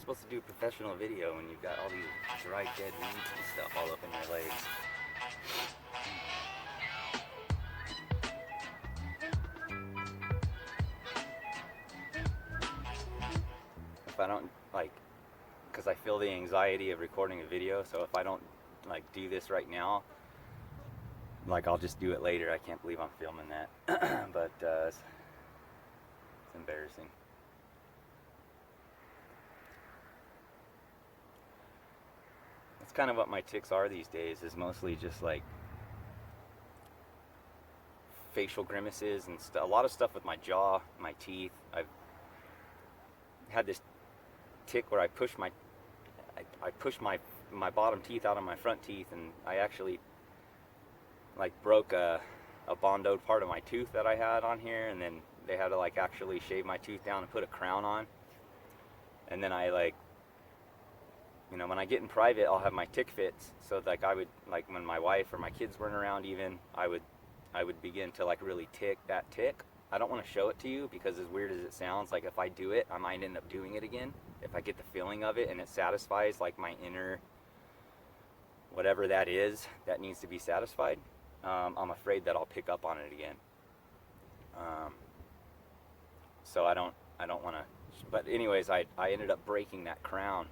supposed to do professional video when you've got all these dried dead weeds and stuff all up in your legs? If I don't, like, because I feel the anxiety of recording a video, so if I don't, like, do this right now, like, I'll just do it later. I can't believe I'm filming that. But it's embarrassing. That's kind of what my tics are these days, is mostly just like facial grimaces and a lot of stuff with my jaw, my teeth. I've had this tic where I push my bottom teeth out of my front teeth, and I actually like broke a bondoed part of my tooth that I had on here, and then they had to like actually shave my tooth down and put a crown on. And then I like, you know, when I get in private, I'll have my tic fits. So like I would, like when my wife or my kids weren't around even, I would begin to like really tic that tic. I don't want to show it to you because as weird as it sounds, like if I do it, I might end up doing it again. If I get the feeling of it and it satisfies like my inner, whatever that is, that needs to be satisfied, I'm afraid that I'll pick up on it again. So I don't want to, but anyways, I ended up breaking that crown,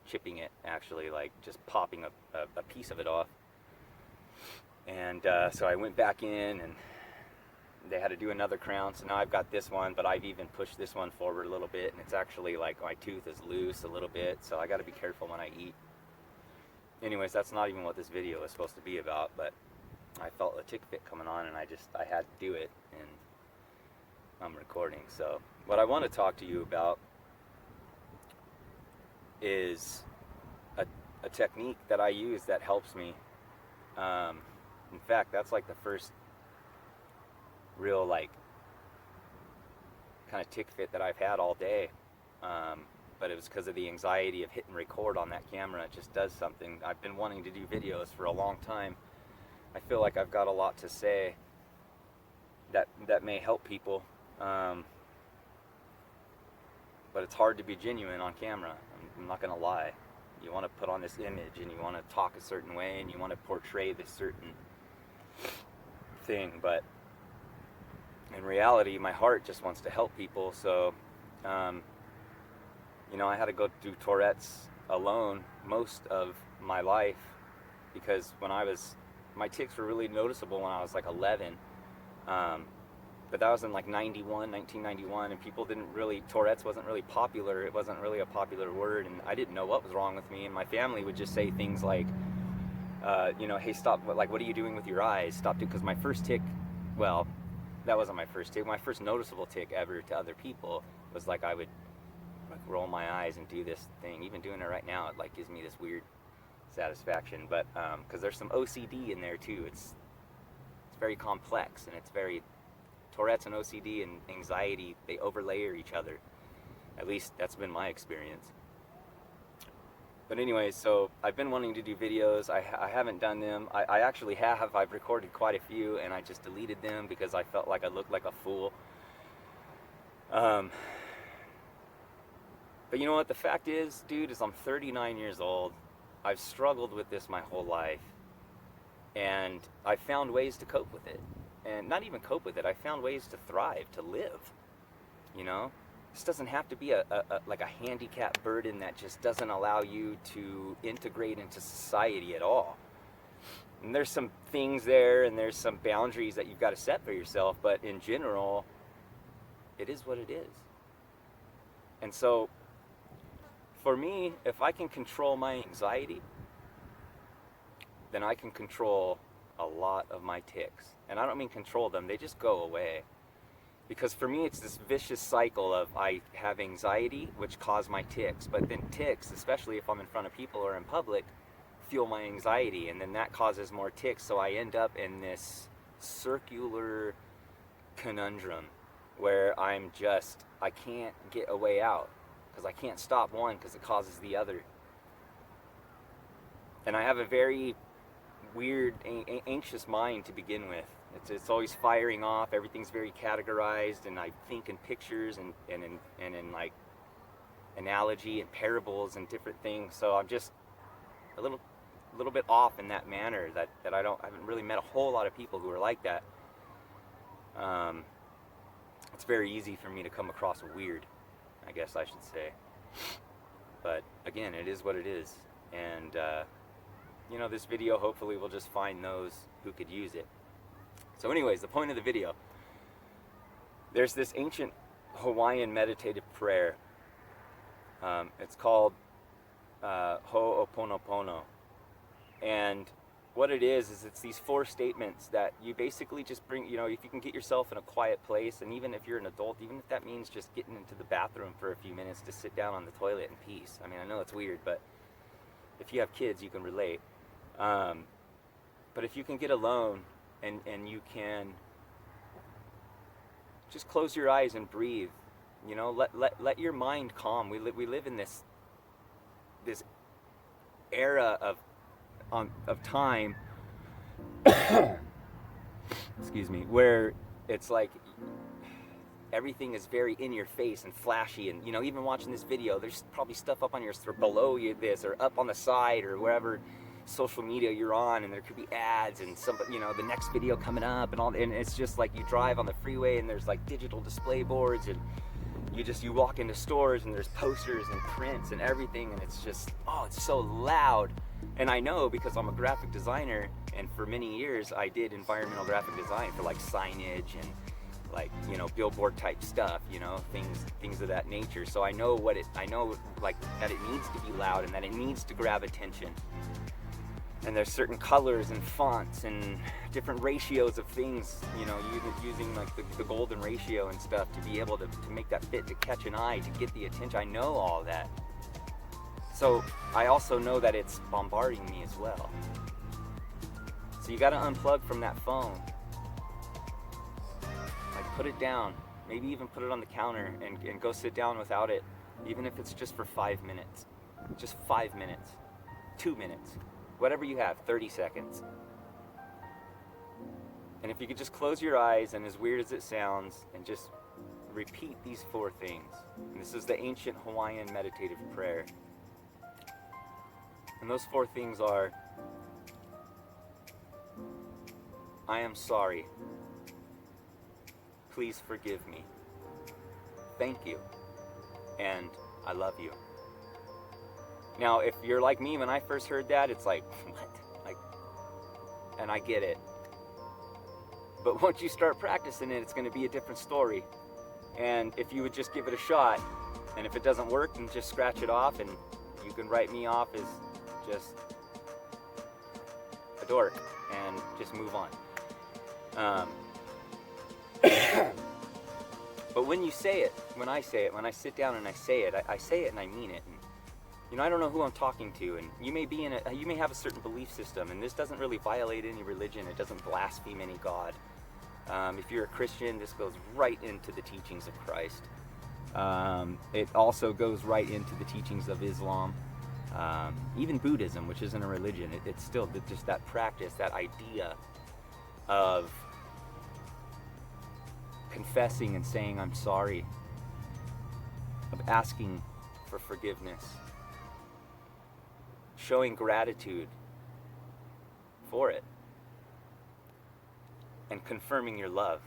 chipping it actually, like just popping a piece of it off. And so I went back in and they had to do another crown. So now I've got this one, but I've even pushed this one forward a little bit, and it's actually like my tooth is loose a little bit, so I got to be careful when I eat. Anyways, that's not even what this video is supposed to be about, but I felt a tic fit coming on, and I had to do it, and I'm recording. So what I want to talk to you about is a technique that I use that helps me. In fact, that's like the first real like kind of tic fit that I've had all day, but it was because of the anxiety of hitting record on that camera. It just does something. I've been wanting to do videos for a long time. I feel like I've got a lot to say that may help people, but it's hard to be genuine on camera. I'm not gonna lie. You want to put on this image and you want to talk a certain way and you want to portray this certain thing, but in reality, my heart just wants to help people. So, you know, I had to go through Tourette's alone most of my life because my tics were really noticeable when I was like 11. But that was in like 1991, and people didn't really, Tourette's wasn't really popular. It wasn't really a popular word, and I didn't know what was wrong with me. And my family would just say things like, you know, hey, stop, like, what are you doing with your eyes? Stop it, because my first tic, well, that wasn't my first tic. My first noticeable tic ever to other people was like I would like roll my eyes and do this thing. Even doing it right now, it like gives me this weird satisfaction. But because there's some OCD in there too. It's very complex, and it's very Tourette's and OCD and anxiety. They overlayer each other. At least that's been my experience. But anyway, so I've been wanting to do videos. I haven't done them. I actually have. I've recorded quite a few, and I just deleted them because I felt like I looked like a fool. But you know what? The fact is, dude, is I'm 39 years old. I've struggled with this my whole life. And I found ways to cope with it. And not even cope with it. I found ways to thrive, to live. You know? This doesn't have to be like a handicap burden that just doesn't allow you to integrate into society at all. And there's some things there, and there's some boundaries that you've got to set for yourself, but in general, it is what it is. And so, for me, if I can control my anxiety, then I can control a lot of my tics. And I don't mean control them, they just go away. Because for me, it's this vicious cycle of I have anxiety, which cause my tics, but then tics, especially if I'm in front of people or in public, fuel my anxiety, and then that causes more tics, so I end up in this circular conundrum where I can't get a way out, because I can't stop one because it causes the other. And I have a very weird, anxious mind to begin with. It's always firing off. Everything's very categorized, and I think in pictures and in like analogy and parables and different things. So I'm just a little bit off in that manner, that I haven't really met a whole lot of people who are like that. It's very easy for me to come across weird, I guess I should say. But again, it is what it is. And this video hopefully will just find those who could use it. So anyways, the point of the video, there's this ancient Hawaiian meditative prayer. It's called Ho'oponopono. And what it is it's these 4 statements that you basically just bring, if you can get yourself in a quiet place, and even if you're an adult, even if that means just getting into the bathroom for a few minutes to sit down on the toilet in peace. I mean, I know it's weird, but if you have kids, you can relate. But if you can get alone and you can just close your eyes and breathe, let your mind calm. We live in this era of time excuse me, where it's like everything is very in your face and flashy, and even watching this video, there's probably stuff up on your, or below you this, or up on the side, or wherever social media you're on, and there could be ads and somebody, the next video coming up and all, and it's just like you drive on the freeway and there's like digital display boards, and you walk into stores and there's posters and prints and everything, and it's just, it's so loud. And I know because I'm a graphic designer, and for many years I did environmental graphic design for like signage and like, billboard type stuff, things of that nature. So I know like that it needs to be loud and that it needs to grab attention. And there's certain colors and fonts and different ratios of things, using like the golden ratio and stuff to be able to make that fit, to catch an eye, to get the attention. I know all that. So I also know that it's bombarding me as well. So you got to unplug from that phone. Like, put it down. Maybe even put it on the counter and go sit down without it, even if it's just for 5 minutes. Just 5 minutes. 2 minutes. Whatever you have, 30 seconds. And if you could just close your eyes, and as weird as it sounds, and just repeat these 4 things. And this is the ancient Hawaiian meditative prayer. And those 4 things are: I am sorry. Please forgive me. Thank you. And I love you. Now, if you're like me, when I first heard that, it's like, what? And I get it. But once you start practicing it, it's going to be a different story. And if you would just give it a shot, and if it doesn't work, then just scratch it off, and you can write me off as just a dork and just move on. But when you say it, when I sit down and I say it and I mean it. And, I don't know who I'm talking to, and you may have a certain belief system, and this doesn't really violate any religion. It doesn't blaspheme any God. If you're a Christian, this goes right into the teachings of Christ. It also goes right into the teachings of Islam. Even Buddhism, which isn't a religion, it's still just that practice, that idea of confessing and saying I'm sorry, of asking for forgiveness, showing gratitude for it, and confirming your love.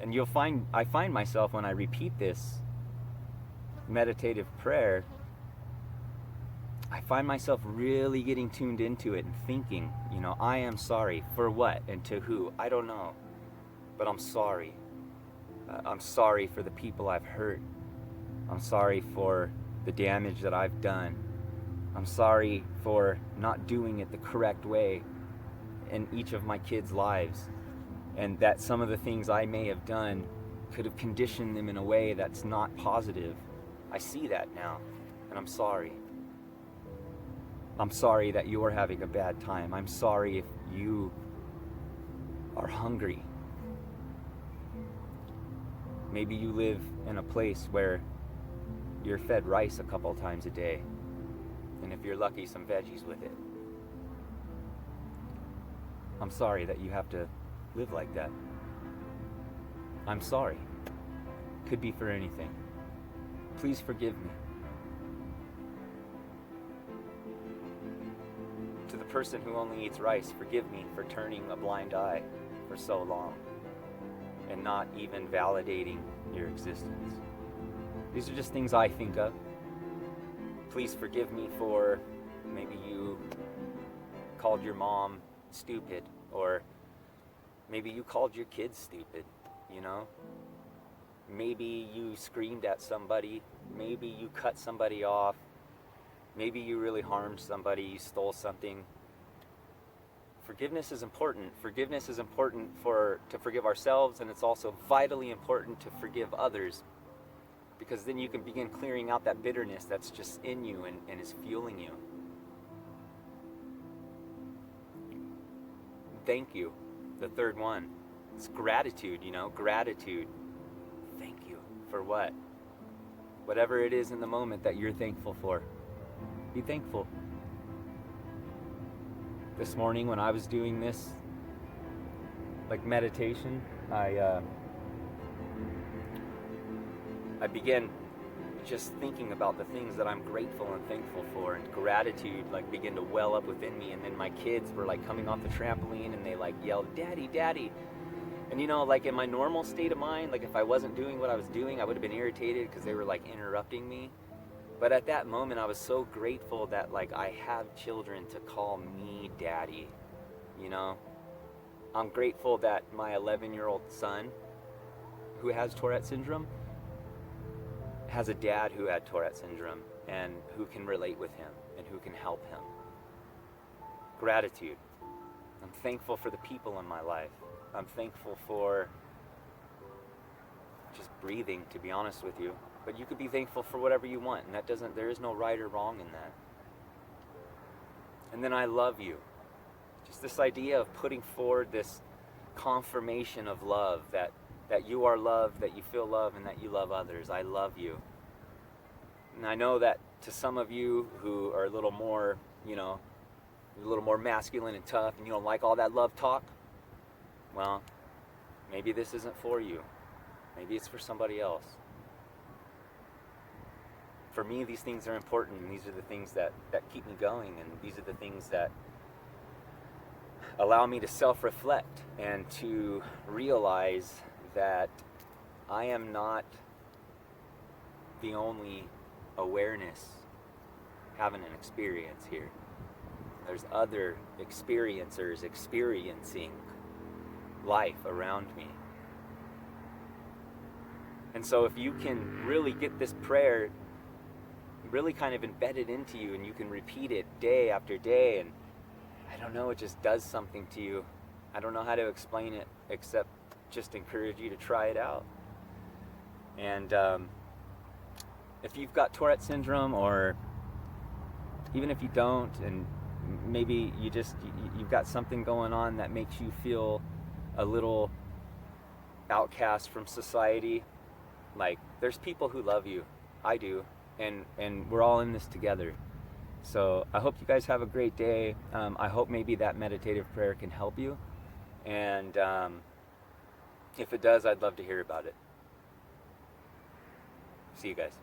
And I find myself, when I repeat this meditative prayer, I find myself really getting tuned into it and thinking, I am sorry for what and to who, I don't know, but I'm sorry. I'm sorry for the people I've hurt. I'm sorry for the damage that I've done. I'm sorry for not doing it the correct way in each of my kids' lives, and that some of the things I may have done could have conditioned them in a way that's not positive. I see that now, and I'm sorry. I'm sorry that you're having a bad time. I'm sorry if you are hungry. Maybe you live in a place where you're fed rice a couple times a day, and if you're lucky, some veggies with it. I'm sorry that you have to live like that. I'm sorry. Could be for anything. Please forgive me. To the person who only eats rice, forgive me for turning a blind eye for so long and not even validating your existence. These are just things I think of. Please forgive me for maybe you called your mom stupid, or maybe you called your kids stupid, you know? Maybe you screamed at somebody, maybe you cut somebody off, maybe you really harmed somebody, you stole something. Forgiveness is important. Forgiveness is important to forgive ourselves, and it's also vitally important to forgive others, because then you can begin clearing out that bitterness that's just in you and is fueling you. Thank you. The third one. It's gratitude, gratitude. Thank you for what? Whatever it is in the moment that you're thankful for. Be thankful. This morning when I was doing this, like meditation, I began just thinking about the things that I'm grateful and thankful for, and gratitude began to well up within me. And then my kids were coming off the trampoline and they yelled, "Daddy, Daddy." And in my normal state of mind, if I wasn't doing what I was doing, I would have been irritated because they were interrupting me. But at that moment, I was so grateful that I have children to call me daddy. I'm grateful that my 11-year-old son, who has Tourette syndrome, has a dad who had Tourette syndrome and who can relate with him and who can help him. Gratitude. I'm thankful for the people in my life. I'm thankful for just breathing, to be honest with you. But you could be thankful for whatever you want, and there is no right or wrong in that. And then I love you. Just this idea of putting forward this confirmation of love, that you are loved, that you feel love, and that you love others. I love you. And I know that to some of you who are a little more, a little more masculine and tough, and you don't like all that love talk, well, maybe this isn't for you. Maybe it's for somebody else. For me, these things are important, and these are the things that keep me going, and these are the things that allow me to self-reflect and to realize that I am not the only awareness having an experience here. There's other experiencers experiencing life around me. And so if you can really get this prayer really kind of embedded into you, and you can repeat it day after day, and I don't know, it just does something to you. I don't know how to explain it except just encourage you to try it out. And if you've got Tourette syndrome, or even if you don't, and maybe you've got something going on that makes you feel a little outcast from society, there's people who love you. I do. And we're all in this together. So I hope you guys have a great day. I hope maybe that meditative prayer can help you. And if it does, I'd love to hear about it. See you guys.